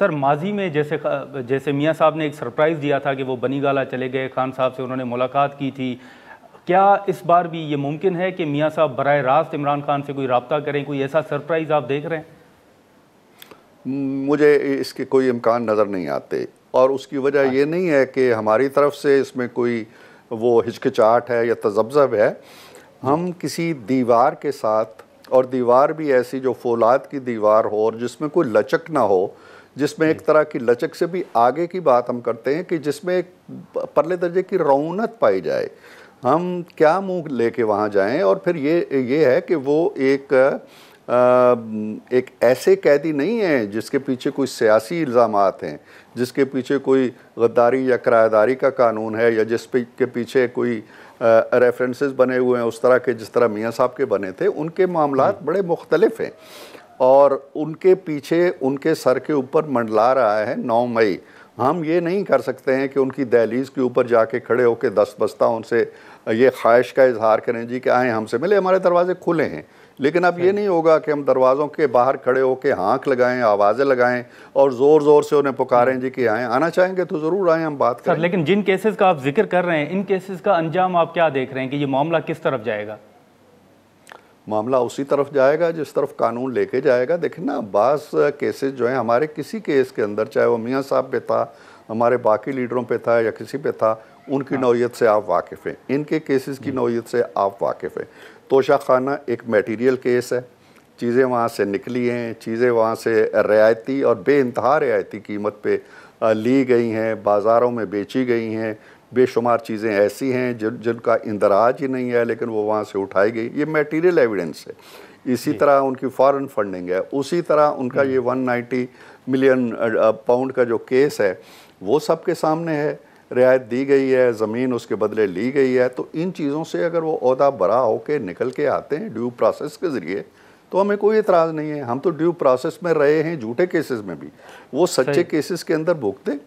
Sir माजी में जैसे मियाँ साहब ने एक सरप्राइज़ दिया था कि वो बनीगाला चले गए, खान साहब से उन्होंने मुलाकात की थी, क्या इस बार भी ये मुमकिन है कि मियाँ साहब बराह रास्त इमरान खान से कोई रब्ता करें? कोई ऐसा सरप्राइज़ आप देख रहे हैं? मुझे इसके कोई इम्कान नज़र नहीं आते, और उसकी वजह ये नहीं है कि हमारी तरफ से इसमें कोई वो हिचकिचाहट है या तजब्ज़ब है। हम किसी दीवार के साथ, और दीवार भी ऐसी जो फौलाद की दीवार हो और जिसमें कोई लचक ना हो, जिसमें एक तरह की लचक से भी आगे की बात हम करते हैं कि जिसमें एक परले दर्जे की रौनक पाई जाए, हम क्या मुंह लेके वहाँ जाएं। और फिर ये है कि वो एक ऐसे कैदी नहीं है जिसके पीछे कोई सियासी इल्ज़ामात हैं, जिसके पीछे कोई गद्दारी या किराएदारी का कानून है, या के पीछे कोई रेफरेंसेस बने हुए हैं उस तरह के जिस तरह मियाँ साहब के बने थे। उनके मामलात बड़े मुख्तलिफ हैं, और उनके पीछे उनके सर के ऊपर मंडला रहा है 9 मई। हम ये नहीं कर सकते हैं कि उनकी दहलीज़ के ऊपर जाके खड़े होकर 10 बस्ता उनसे ये ख्वाहिश का इजहार करें जी कि आएँ हमसे मिले, हमारे दरवाजे खुले हैं। लेकिन अब ये नहीं होगा कि हम दरवाज़ों के बाहर खड़े होकर हाँक लगाएं, आवाज़ें लगाएं और ज़ोर ज़ोर से उन्हें पुकारें जी कि आएँ। आना चाहेंगे तो ज़रूर आएँ, हम बात करें। सर लेकिन जिन केसेस का आप जिक्र कर रहे हैं, इन केसेस का अंजाम आप क्या देख रहे हैं कि ये मामला किस तरफ जाएगा? मामला उसी तरफ जाएगा जिस तरफ कानून लेके जाएगा। देखें ना, बाज़ केसेस जो हैं, हमारे किसी केस के अंदर, चाहे वो मियाँ साहब पे था, हमारे बाकी लीडरों पे था या किसी पे था, उनकी नौयत से आप वाकिफ़ हैं, इनके केसेस की नौयत से आप वाकिफ़ हैं। तोशा खाना एक मटेरियल केस है, चीज़ें वहाँ से निकली हैं, चीज़ें वहाँ से रियायती और बेइंतहा रियायती कीमत पे ली गई हैं, बाज़ारों में बेची गई हैं। बेशुमार चीज़ें ऐसी हैं जिनका इंदराज ही नहीं है, लेकिन वो वहाँ से उठाई गई। ये मटेरियल एविडेंस है। इसी तरह उनकी फॉरेन फंडिंग है, उसी तरह उनका ये 190 मिलियन पाउंड का जो केस है वो सबके सामने है। रियायत दी गई है, ज़मीन उसके बदले ली गई है। तो इन चीज़ों से अगर वो ओहदा बरा होकर निकल के आते हैं ड्यू प्रोसेस के ज़रिए, तो हमें कोई एतराज़ नहीं है। हम तो ड्यू प्रोसेस में रहे हैं झूठे केसेस में भी, वो सच्चे केसेस के अंदर भुगते।